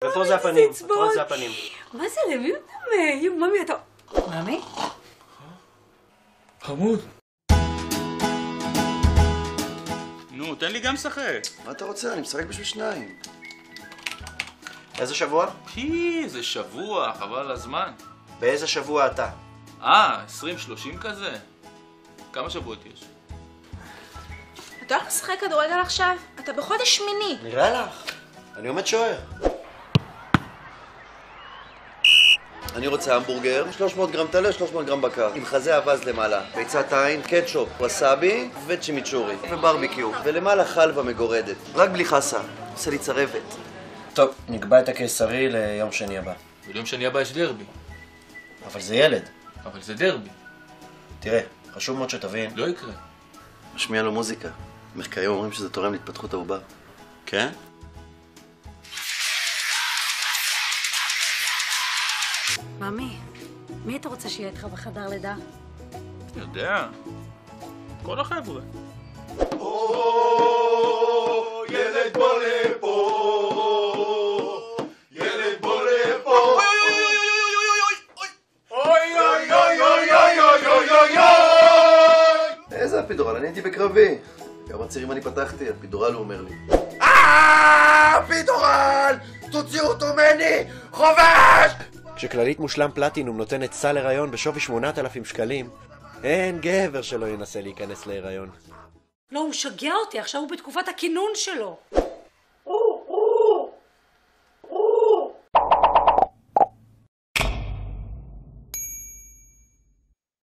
ופה זה הפנים, את רואה זה הפנים. מה זה, למי הוא דומה? ממי, אתה... ממי? חמוד. נו, תן לי גם לשחק. מה אתה רוצה? אני משחק בשביל שניים. איזה שבוע? איזה שבוע, חבל על הזמן. באיזה שבוע אתה? 20-30 כזה? כמה שבועות יש? אתה הולך לשחק כדורגל עכשיו? אתה בחודש שמיני. נראה לך. אני עומד שוער. אני רוצה המבורגר, 300 גרם טלה, 300 גרם בקר, עם חזה אבז למעלה, ביצת עין, קטשופ, וסאבי וצ'ימיצ'ורי, וברביקיו, ולמעלה חלבה מגורדת, רק בלי חסה, עושה לי צרבת. טוב, נקבע את הקיסרי ליום שני הבא. וליום שני הבא יש דרבי. אבל זה ילד. אבל זה דרבי. תראה, חשוב מאוד שתבין. לא יקרה. משמיע לו מוזיקה. מחקרים אומרים שזה תורם להתפתחות העובר. כן? ממי, מי אתה רוצה שיהיה איתך בחדר לידה? אני יודע. כל החבר'ה. ילד בוא לפה, ילד בוא לפה. איזה הפידורל? אני הייתי בקרבי. כמה צירים אני פתחתי, הפידורל הוא אומר לי. פידורל! תוציאו אותו ממני! חובש! כשכללית מושלם פלטינום נותנת סל הריון בשווי 8,000 שקלים, אין גבר שלא ינסה להיכנס להיריון. לא, הוא שגע אותי, עכשיו הוא בתקופת הכינון שלו.